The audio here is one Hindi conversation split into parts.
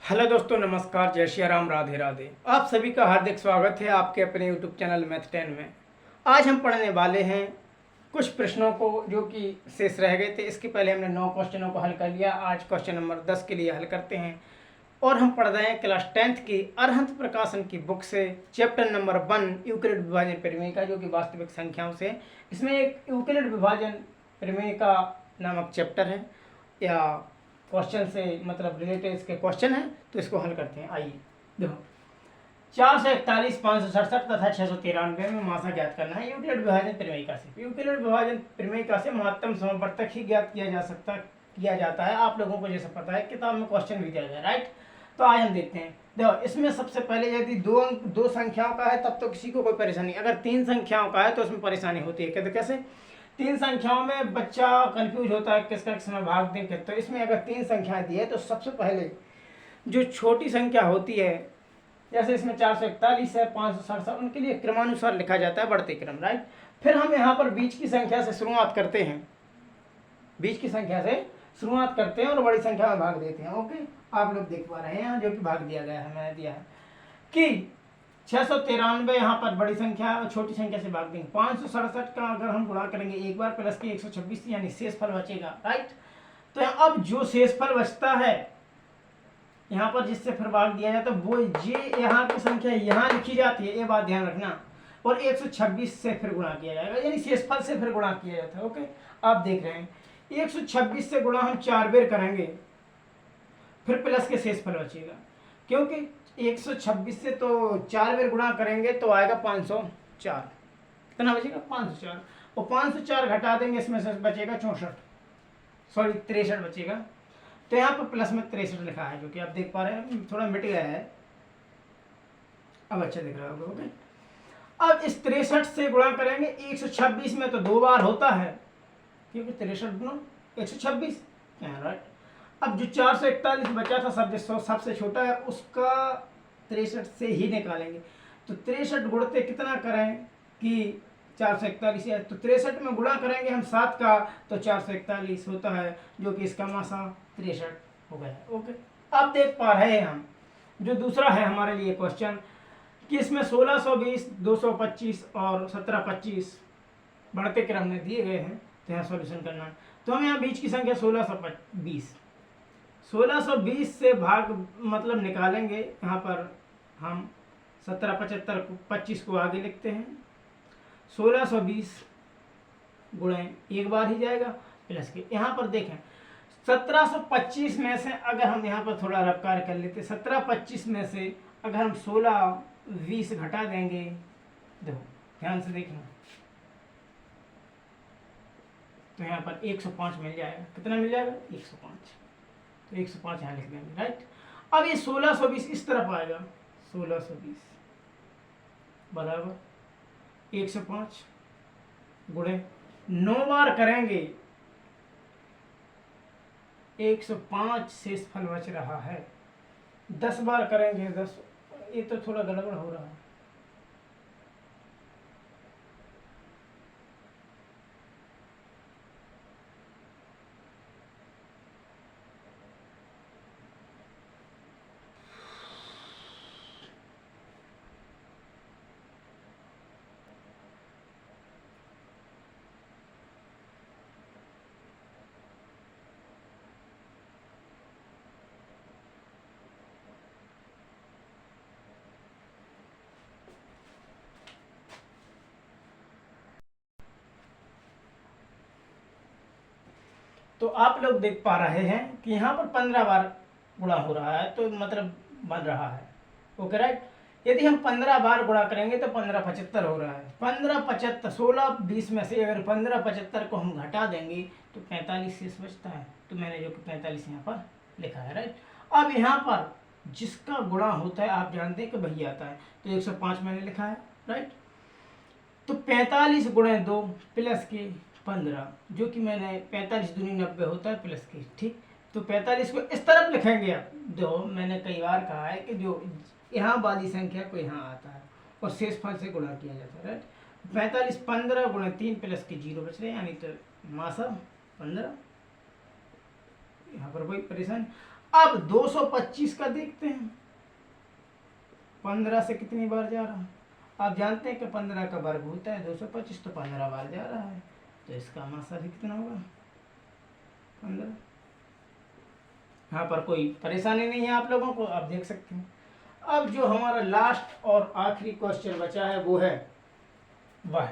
हेलो दोस्तों, नमस्कार, जय श्री राम, राधे राधे। आप सभी का हार्दिक स्वागत है आपके अपने यूट्यूब चैनल मैथ 10 में। आज हम पढ़ने वाले हैं कुछ प्रश्नों को जो कि शेष रह गए थे। इसके पहले हमने 9 क्वेश्चनों को हल कर लिया। आज क्वेश्चन नंबर 10 के लिए हल करते हैं। और हम पढ़ रहे हैं क्लास 10th की अरहंत प्रकाशन की बुक से चैप्टर नंबर 1 यूक्लिड विभाजन प्रमेय का, जो कि वास्तविक संख्याओं से। इसमें एक यूक्लिड विभाजन प्रमेय का नामक चैप्टर है या क्वेश्चन से मतलब रिलेटेड इसके क्वेश्चन है, तो इसको हल करते हैं। आइए देखो, 441, 567 तथा 693 में मासा ज्ञात करना है यूक्लिड विभाजन प्रमेयिका से। यूक्लिड विभाजन प्रमेयिका से महत्तम समवर्तक ही ज्ञात किया जाता है। आप लोगों को जैसे पता है, किताब में क्वेश्चन भी दिया गया, राइट। तो आज हम देखते हैं। देखो, इसमें सबसे पहले यदि दो संख्याओं का है तब तो किसी को कोई परेशानी। अगर 3 संख्याओं का है तो उसमें परेशानी होती है। कहते कैसे? 3 संख्याओं में बच्चा कंफ्यूज होता है किसका किस में भाग दें। तो इसमें अगर 3 संख्याएं दी है तो सबसे पहले जो छोटी संख्या होती है, जैसे इसमें 441 है, 567, उनके लिए क्रमानुसार लिखा जाता है, बढ़ते क्रम, राइट। फिर हम यहाँ पर बीच की संख्या से शुरुआत करते हैं। बीच की संख्या से शुरुआत करते हैं और बड़ी संख्या में भाग देते हैं। ओके, आप लोग देख पा रहे हैं यहाँ जो कि भाग दिया गया है, मैंने दिया है कि 693 यहाँ पर बड़ी संख्या और छोटी संख्या से भाग देंगे। 567 का अगर हम गुणा करेंगे एक बार प्लस के 126 यानी शेषफल बचेगा, राइट। तो अब जो शेषफल बचता है यहाँ पर जिससे फिर भाग दिया जाता है वो ये यहाँ की संख्या यहाँ लिखी जाती है, ये बात ध्यान रखना। और 126 से फिर गुणा किया जाएगा, यानी शेषफल से फिर गुणा किया जाता है। ओके, आप देख रहे हैं 126 से गुणा हम 4 बार करेंगे, फिर प्लस के शेषफल बचेगा, क्योंकि 126 से तो 4 बार गुणा करेंगे तो आएगा 504। कितना बचेगा? 504। और 504 घटा देंगे, इसमें से बचेगा 63 बचेगा। तो यहाँ पर प्लस में 63 लिखा है, जो कि आप देख पा रहे हैं, थोड़ा मिट गया है, अब अच्छा दिख रहा होगा। ओके, अब इस 63 से गुणा करेंगे 126 में, तो 2 बार होता है, क्योंकि 63 गुना 126, राइट। अब जो 441 बचा था सबसे छोटा है, उसका 63 से ही निकालेंगे। तो 63 गुणते कितना करें कि 441 है, तो 63 में गुणा करेंगे हम 7 का, तो 441 होता है, जो कि इसका मासा 63 हो गया। ओके, अब देख पा रहे हैं हम जो दूसरा है हमारे लिए क्वेश्चन कि इसमें 1620, 225 और 1725 बढ़ते क्रम में दिए गए हैं, तो यहाँ सॉल्यूशन करना है। तो हम यहाँ बीच की संख्या 1620 से भाग मतलब निकालेंगे। यहाँ पर हम 25 को आगे लिखते हैं। 1620 गुणे एक बार ही जाएगा प्लस के, यहाँ पर देखें 1725 में से अगर हम यहाँ पर थोड़ा रफ्कार कर लेते, 1725 में से अगर हम 1620 घटा देंगे, देखो ध्यान से देखना, तो यहाँ पर 105 मिल जाएगा। कितना मिल जाएगा? 105। तो 105 यहाँ लिख देंगे, राइट। अब ये 1620 इस तरफ आएगा, 1620 बराबर 105 गुणे 9 बार करेंगे, 105 शेषफल बच रहा है। 10 बार करेंगे 10, ये तो थोड़ा गड़बड़ हो रहा है। तो आप लोग देख पा रहे हैं कि यहाँ पर 15 बार गुणा हो रहा है, तो मतलब बन रहा है। Okay, right. यदि हम 15 बार गुणा करेंगे तो 1575 हो रहा है। 1575, 1620 में से अगर 1575 को हम घटा देंगे तो 45 शेष बचता है। तो मैंने जो कि 45 यहाँ पर लिखा है, राइट। अब यहाँ पर जिसका गुणा होता है आप जानते हैं कि वही आता है, तो 105 मैंने लिखा है, राइट। तो 45 गुणे 2 प्लस के 15, जो कि मैंने 45 दूनी 90 होता है प्लस के, ठीक। तो 45 को इस तरफ लिखेंगे आप। दो, मैंने कई बार कहा है कि जो यहाँ वाली संख्या को यहाँ आता है और शेषफल से गुणा किया जाता है, राइट। 45 15 गुणे 3 प्लस के 0 बच रहे हैं, यानी तो मासा 15, यहाँ यहाँ पर कोई परेशानी। अब 225 का देखते हैं, 15 से कितनी बार जा रहा है। आप जानते हैं कि 15 का वर्ग होता है 225, तो 15 बार जा रहा है, तो इसका मासा भी कितना होगा 15। यहाँ पर कोई परेशानी नहीं है आप लोगों को, आप देख सकते हैं। अब जो हमारा लास्ट और आखिरी क्वेश्चन बचा है वो है वह,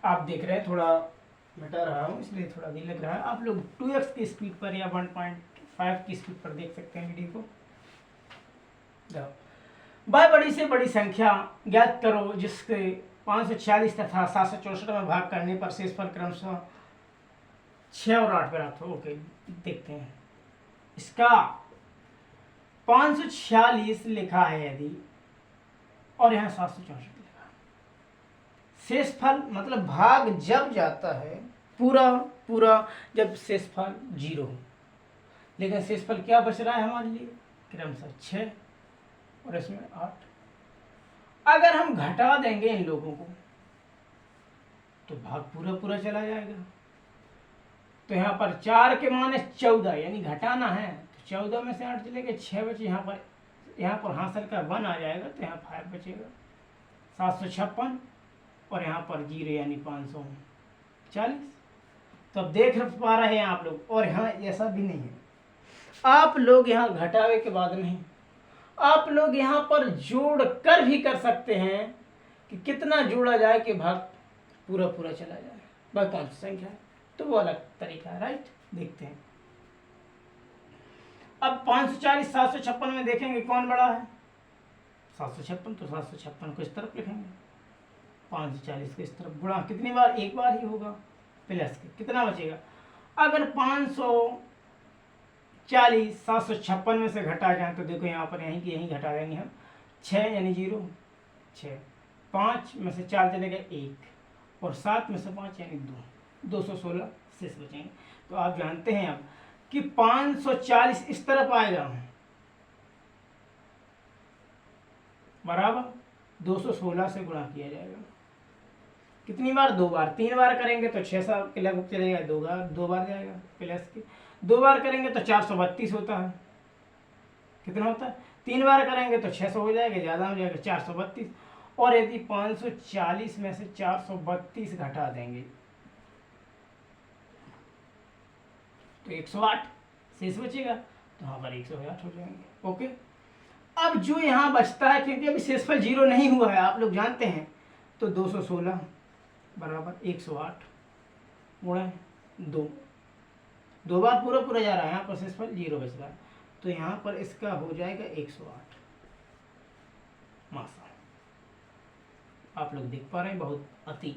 आप देख रहे हैं थोड़ा मिटा रहा हूँ इसलिए थोड़ा भी लग रहा है। आप लोग 2x की स्पीड पर या 1.5 की स्पीड पर देख सकते हैं वीडियो को। वह बड़ी से बड़ी संख्या ज्ञात करो जिसके 546 तथा 764 में भाग करने पर शेषफल क्रमशः 6 और 8 प्राप्त हो। ओके, देखते हैं। इसका 546 लिखा है यदि, और यहाँ 764 लिखा। शेषफल मतलब भाग जब जाता है पूरा जब शेषफल 0 हो, लेकिन शेषफल क्या बच रहा है हमारे लिए क्रमशः 6 और इसमें 8। अगर हम घटा देंगे इन लोगों को तो भाग पूरा चला जाएगा। तो यहाँ पर 4 के माने 14 यानी घटाना है, तो 14 में से 8 चलेंगे, 6 बचे। यहाँ पर हासिल का 1 आ जाएगा तो यहाँ 5 बचेगा। 756 और यहाँ पर 0 यानी 540। तो अब देख पा रहे हैं आप लोग। और यहाँ ऐसा भी नहीं है, आप लोग यहाँ घटावे के बाद नहीं, आप लोग यहाँ पर जोड़ कर भी कर सकते हैं कि कितना जोड़ा जाए कि भाग पूरा चला जाए। वह कौन सी संख्या है, तो वो अलग तरीका है, राइट। देखते हैं। अब 540 756 में देखेंगे कौन बड़ा है 756, तो 756 को इस तरफ लिखेंगे, 540 को इस तरफ गुणा कितनी बार, एक बार ही होगा, प्लस के कितना बचेगा। अगर 540 756 में से घटा जाए तो देखो यहाँ पर यहीं घटा देंगे हम, 6 यानी 0, 6, 5 में से 4 चलेगा 1 और 7 में से 5 यानी 2, 216 शेष बचेंगे। तो आप जानते हैं अब कि 540 इस तरफ आएगा बराबर 216 से गुणा किया जाएगा। कितनी बार, 2 बार। 3 बार करेंगे तो 6 के लगभग चलेगा, 2 बार जाएगा प्लस के। 2 बार करेंगे तो 432 होता है। कितना होता है, 3 बार करेंगे तो 600 हो जाएगा, ज़्यादा हो जाएगा 432। और यदि 540 में से 432 घटा देंगे तो 108 शेष बचेगा, तो यहाँ पर 108 हो जाएंगे। ओके, अब जो यहाँ बचता है, क्योंकि अभी शेषफल 0 नहीं हुआ है आप लोग जानते हैं, तो 216 बराबर 108 गुणा 2 बार पूरा जा रहा है, यहाँ पर शेषफल 0 बच रहा है, तो यहाँ पर इसका हो जाएगा 108 मासा। आप लोग देख पा रहे हैं बहुत अति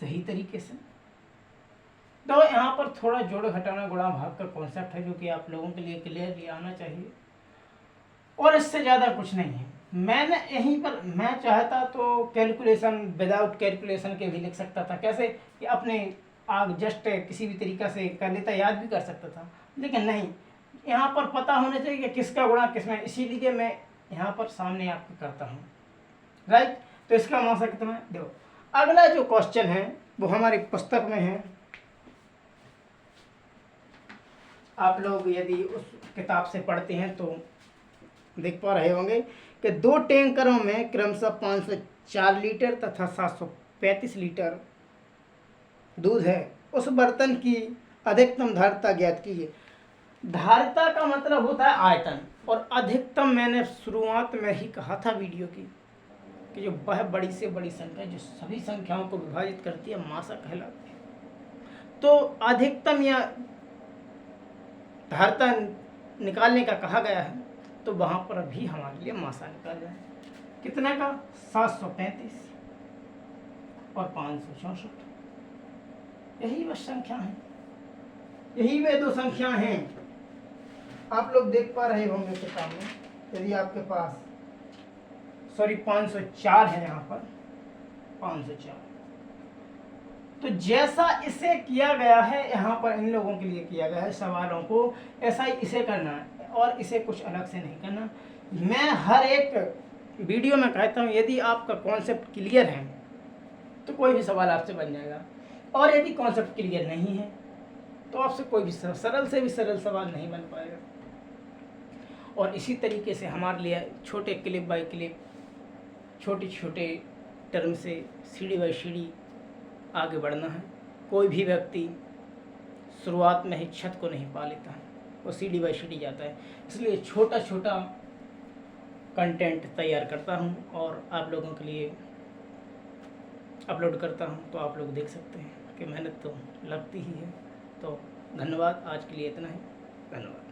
सही तरीके से। तो यहाँ पर थोड़ा जोड़ घटाना गुणा भाग का कॉन्सेप्ट है जो कि आप लोगों के लिए क्लियरली आना चाहिए, और इससे ज़्यादा कुछ नहीं है। मैंने यहीं पर, मैं चाहता तो कैलकुलेशन विदाउट कैलकुलेशन के भी लिख सकता था, कैसे कि अपने आप जस्ट किसी भी तरीक़ा से कर लेता, याद भी कर सकता था, लेकिन नहीं, यहाँ पर पता होना चाहिए कि किसका गुणा किसमें, इसीलिए मैं यहाँ पर सामने आपको करता हूँ, राइट। तो इसका मासा कितना है, देखो अगला जो क्वेश्चन है वो हमारी पुस्तक में है। आप लोग यदि उस किताब से पढ़ते हैं तो देख पा रहे होंगे कि 2 टैंकरों में क्रमशः 504 लीटर तथा 735 लीटर दूध है। उस बर्तन की अधिकतम धारिता ज्ञात कीजिए। धारिता का मतलब होता है आयतन, और अधिकतम मैंने शुरुआत में ही कहा था वीडियो की कि जो वह बड़ी से बड़ी संख्या जो सभी संख्याओं को विभाजित करती है मासा कहलाती है। तो अधिकतम या धारिता निकालने का कहा गया है, तो वहाँ पर भी हमारे लिए मासा निकाल जाए। कितने का, 735 और 564। यही वह संख्या है, यही वे 2 संख्या हैं। आप लोग देख पा रहे होंगे किताब में, यदि आपके पास 504 है, यहाँ पर 504। तो जैसा इसे किया गया है यहाँ पर इन लोगों के लिए किया गया है सवालों को, ऐसा ही इसे करना है, और इसे कुछ अलग से नहीं करना। मैं हर एक वीडियो में कहता हूँ यदि आपका कॉन्सेप्ट क्लियर है तो कोई भी सवाल आपसे बन जाएगा, और यदि कॉन्सेप्ट क्लियर नहीं है तो आपसे कोई भी सरल से भी सरल सवाल नहीं बन पाएगा। और इसी तरीके से हमारे लिए छोटे क्लिप बाय क्लिप, छोटे छोटे टर्म से सीढ़ी बाय सीढ़ी आगे बढ़ना है। कोई भी व्यक्ति शुरुआत में ही छत को नहीं पा लेता है, वो सीढ़ी बाय सीढ़ी जाता है। इसलिए छोटा छोटा कंटेंट तैयार करता हूँ और आप लोगों के लिए अपलोड करता हूँ, तो आप लोग देख सकते हैं कि मेहनत तो लगती ही है। तो धन्यवाद, आज के लिए इतना ही, धन्यवाद।